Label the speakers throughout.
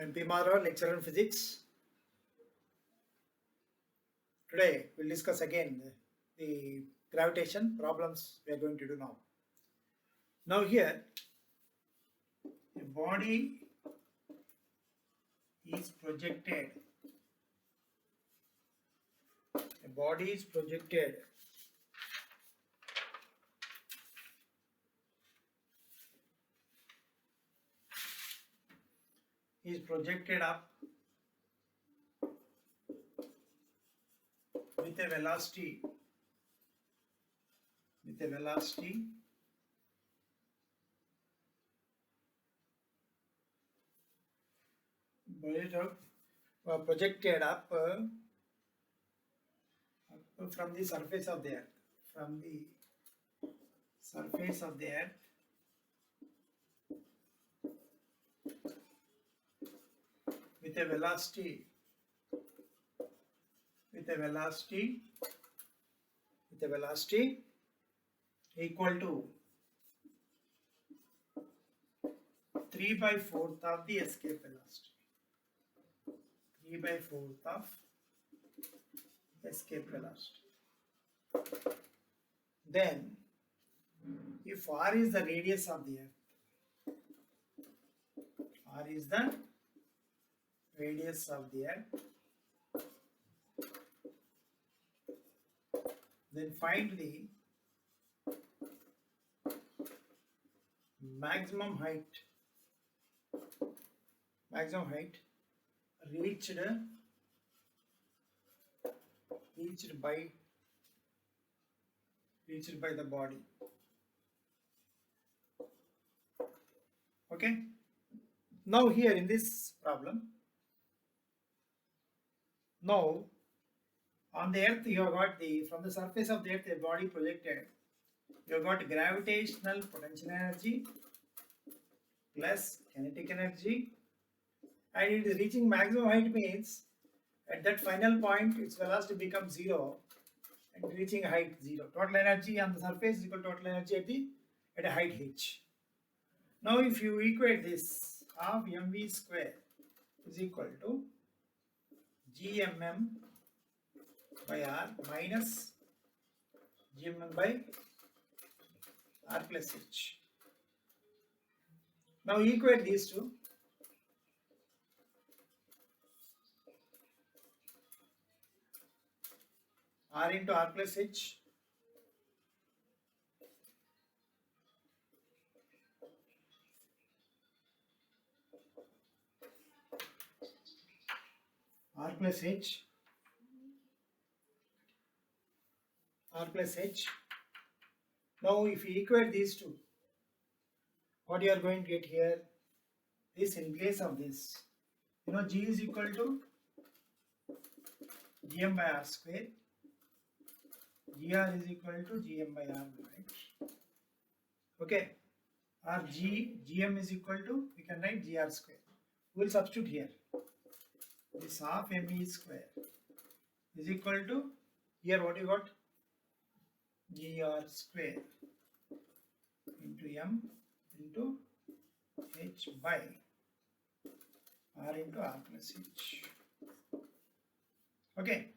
Speaker 1: I'm P. Mara, lecturer in physics. Today we'll discuss again the gravitation problems we are going to do now. Now here, a body is projected. A body is projected up with a velocity projected up from the surface of the earth, with a velocity equal to 3/4 of the escape velocity. 3/4 of escape velocity. Then, if r is the radius of the earth, then find the maximum height reached by the body. Okay. Now here in this problem, now on the earth you have got from the surface of the earth a body projected. You have got gravitational potential energy plus kinetic energy, and it is reaching maximum height means at that final point its velocity becomes 0 and reaching height 0. Total energy on the surface is equal to total energy at a height h. Now if you equate this, half mv square is equal to gmm by r minus gmm by r plus h. Now equate these two. R into r plus h r plus h Now if you equate these two, what you are going to get here, this in place of this, g is equal to gm by r square, gr is equal to gm by r, right? Okay, or gm is equal to, we can write gr square. We will substitute here. This half me square is equal to, here what you got, gr square into m into h by r into r plus h. Okay,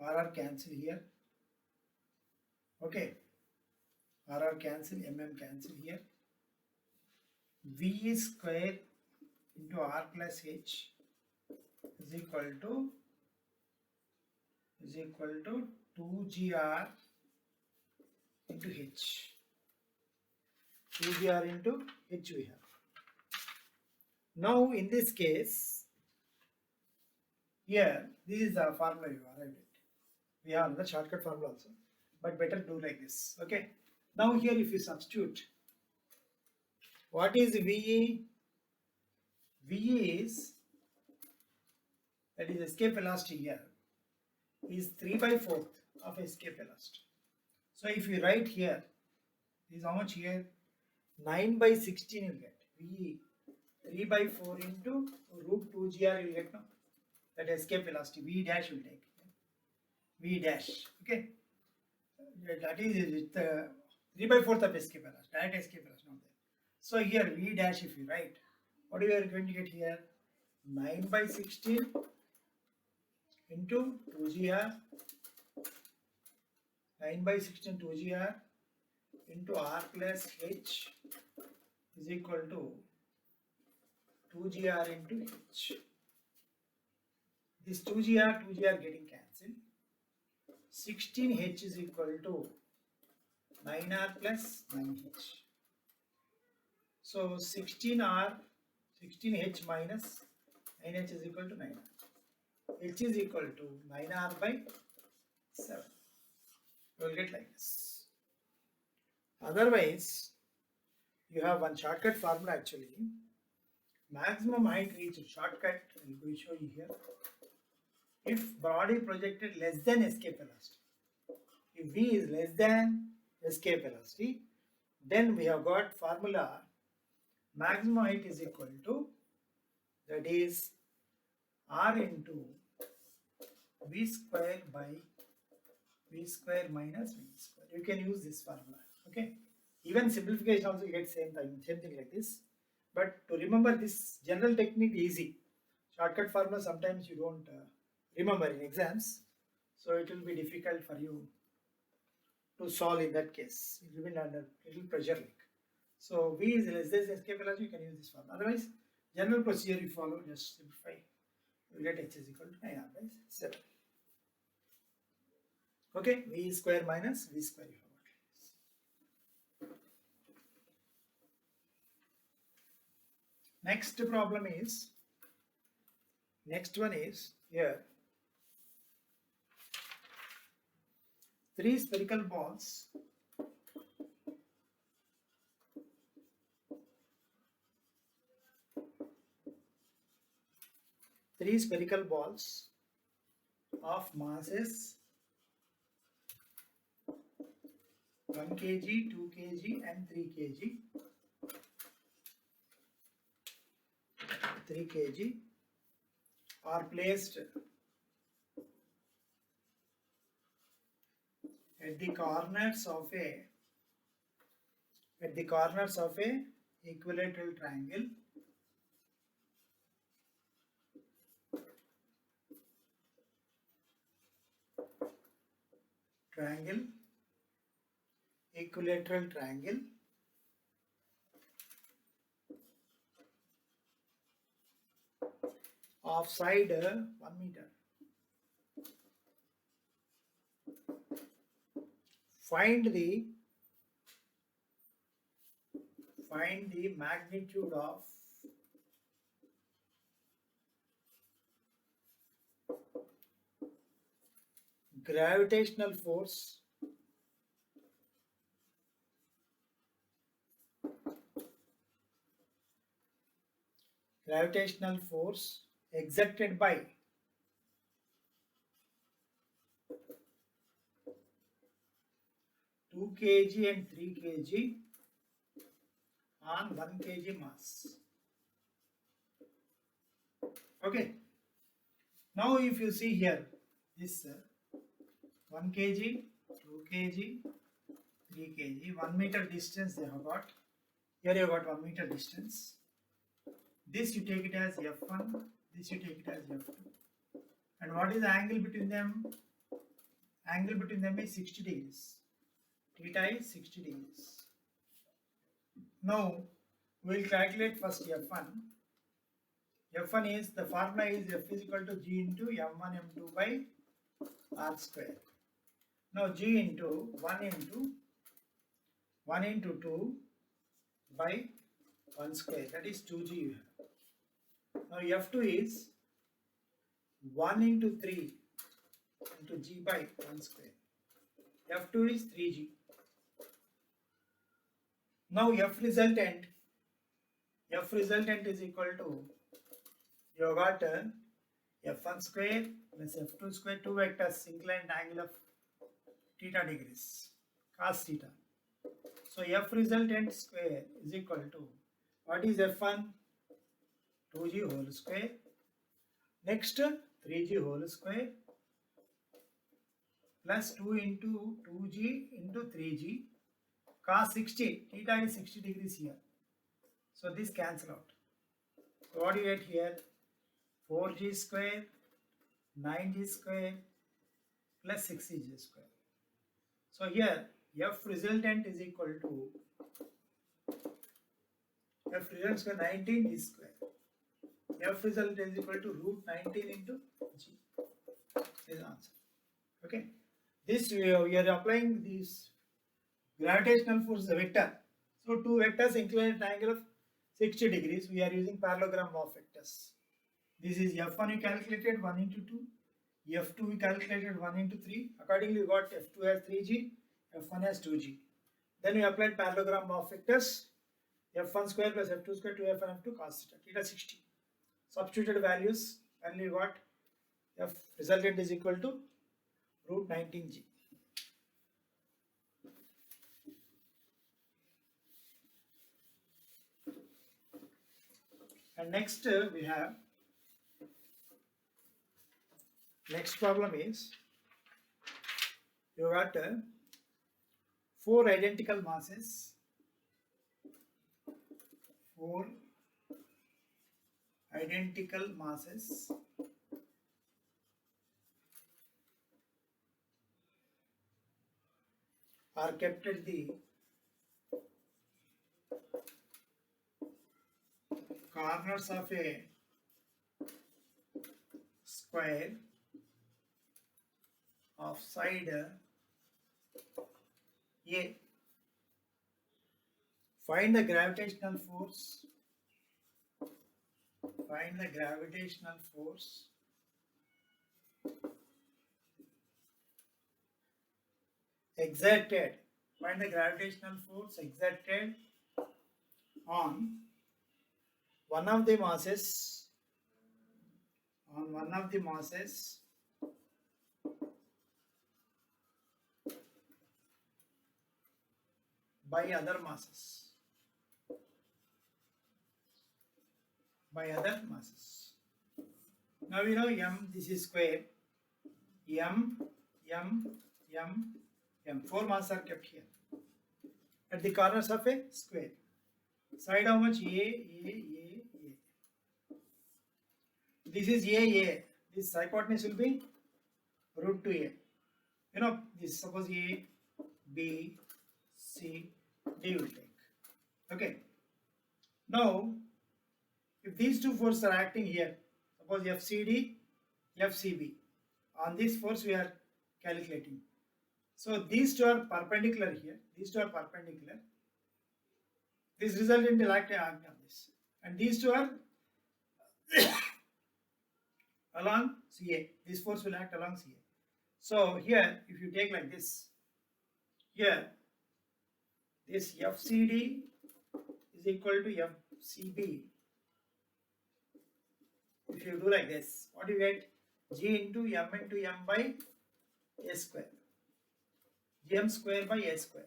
Speaker 1: r cancel here. Okay, r cancel, cancel here. V square into r plus h is equal to 2gr into h. 2gr into h we have. Now in this case, here this is the formula you arrived at. We have another shortcut formula also, but better do like this. Okay. Now here if you substitute, what is VE? VE is, that is escape velocity here, is 3/4 of escape velocity. So if you write here, this is how much here? 9/16 you get. VE 3/4 into root 2gr you get now. That escape velocity, V dash will take. V dash. Okay. That is with 3/4 of escape velocity, direct escape velocity not there. So here V dash if you write, What we are going to get here? 9 by 16 into 2gr, 9 by 16 2gr into r plus h is equal to 2gr into h. This 2gr getting cancelled. 16h is equal to 9r plus 9h. So 16h minus 9h is equal to 9r. H is equal to 9r by 7. You will get like this. Otherwise, you have one shortcut formula actually. Maximum height reached, shortcut I will show you here. If body projected less than escape velocity, if v is less than escape velocity, then we have got formula maximum height is equal to, that is r into v square by v square minus v square. You can use this formula. Okay. Even simplification also you get same thing like this. But to remember this general technique easy. Shortcut formula sometimes you don't remember in exams, so it will be difficult for you to solve in that case. It will be under little pressure like. So v is less than escape velocity, you can use this formula. Otherwise, general procedure you follow, just simplify. You will get h is equal to 9r by 7. Okay, v square minus v square you have. Next problem is, next one is here. 3 spherical balls of masses 1 kg, 2 kg and 3 kg. 3 kg are placed at the corners of a equilateral triangle equilateral triangle of side 1 meter. Find the magnitude of gravitational force exerted by two kg and 3 kg on 1 kg mass. Okay. Now if you see here, this 1 kg, 2 kg, 3 kg, 1 meter distance they have got. Here you have got 1 meter distance. This you take it as F1, this you take it as F2. And what is the angle between them? Angle between them is 60 degrees. Theta is 60 degrees. Now we will calculate first F1. F1 is, the formula is F is equal to G into M1 M2 by R square. Now G into 1 into 2 by 1 square, that is 2G you have. Now F2 is 1 into 3 into G by 1 square. F2 is 3G. Now F resultant is equal to, you have got F1 square plus F2 square, 2 vectors, inclined angle of theta degrees, cos theta. So F resultant square is equal to, what is F1? 2G whole square. Next 3G whole square plus 2 into 2G into 3G cos 60. Theta is 60 degrees here. So this cancel out. So what do you get here? 4g square, 9g square plus 6g square. So here F resultant is equal to F resultant square 19 g square. F result is equal to root 19 into g. Is the answer. Okay. This we are applying this gravitational force is a vector. So two vectors inclined at an angle of 60 degrees. We are using parallelogram of vectors. This is F1 we calculated 1 into 2. F2 we calculated 1 into 3. Accordingly we got F2 has 3g, F1 has 2g. Then we applied parallelogram of vectors. F1 square plus F2 square 2F and F2 cos theta. Theta 60. Substituted values and we got F resultant is equal to root 19g. And next we have next problem is you got 4 identical masses, 4 identical masses are kept at the corners of a square of side A. Find the gravitational force. Find the gravitational force exerted. Find the gravitational force exerted on one of the masses. On one of the masses by other masses. By other masses. Now we know m, this is square. M, m, m, m. 4 masses are kept here at the corners of a square. Side how much? A. This is A. This hypotenuse will be root 2a. You know, this suppose A, B, C, D will take. Okay. Now, if these two forces are acting here, suppose FCD, FCB, on this force we are calculating. So these two are perpendicular here. These two are perpendicular. This resultant will act on this, and these two are along CA. This force will act along CA. So here, if you take like this, here this FCD is equal to FCB. If you do like this, what do you get? G into M by A square. Gm square by A square.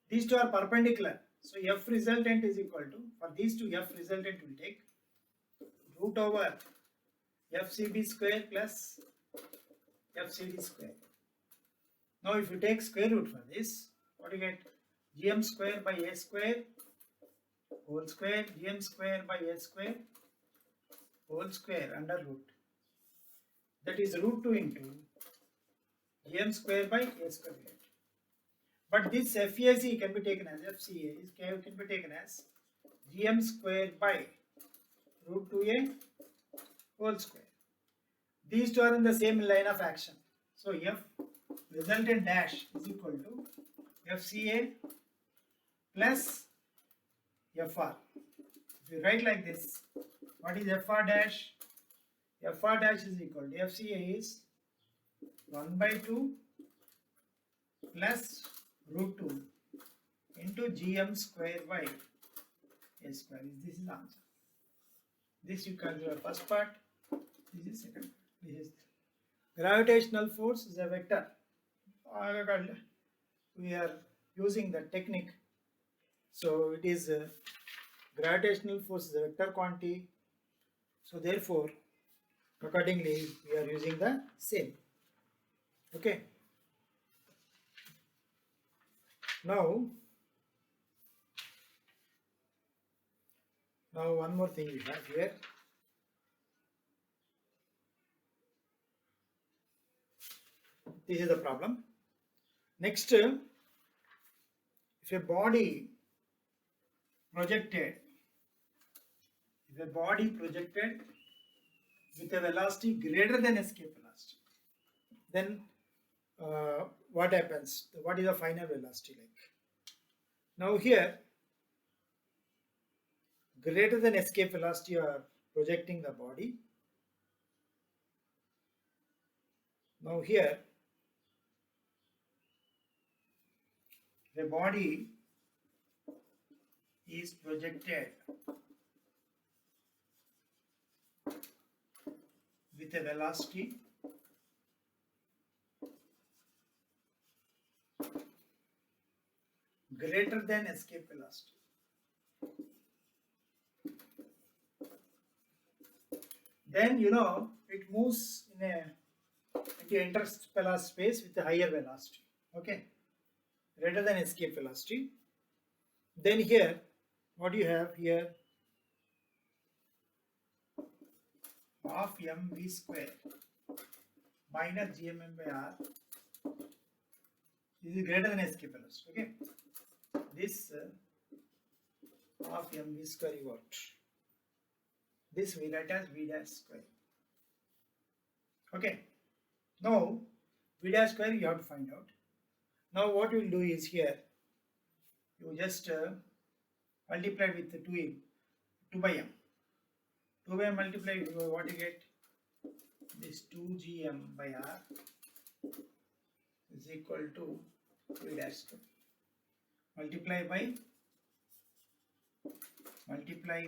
Speaker 1: These two are perpendicular. So F resultant is equal to, for these two F resultant will take root over FCB square plus FCD square. Now if you take square root for this, what do you get? Gm square by A square whole square, Gm square by A square whole square under root. That is root 2 into Gm square by A square. But this FAC can be taken as FCA can be taken as Gm square by root 2a whole square. These two are in the same line of action. So F resultant dash is equal to FCA plus FR. If you write like this, what is FR dash? FR dash is equal to FCA is 1 by 2 plus root 2 into Gm square by A square. This is the answer. This you can do the first part. This is second. This is gravitational force is a vector. We are using the technique. So it is gravitational force is a vector quantity. So therefore, accordingly, we are using the same. Okay. Now, Now one more thing we have here. This is the problem. Next, if a body projected, with a velocity greater than escape velocity, then what happens? What is the final velocity like? Now here, greater than escape velocity are projecting the body. Now here, the body is projected with a velocity greater than escape velocity. Then it moves into interstellar space with a higher velocity. Okay, greater than escape velocity. Then here, what do you have here? Half mv square minus gmm by r. This is greater than escape velocity. Okay, this half mv square you got. This we write as v dash square. Okay, now v dash square you have to find out. Now what you will do is here, you just multiply with 2 by m. 2 by m multiply, what you get? This 2gm by r is equal to v dash square. Multiply by 2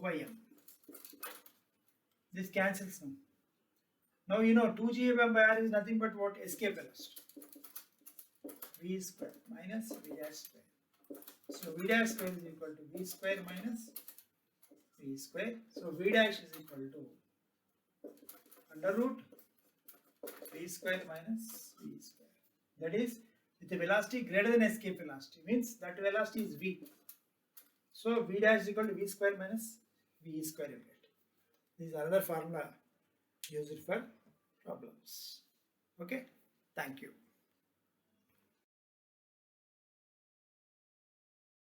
Speaker 1: by m. This cancels now. Now 2gm by r is nothing but what? Escape velocity. V square minus v dash square. So v dash square is equal to v square minus v square. So v dash is equal to under root v square minus v square. That is with a velocity greater than escape velocity, means that velocity is v. So v dash is equal to v square minus v square you get. This is another formula used for problems. Okay, thank you.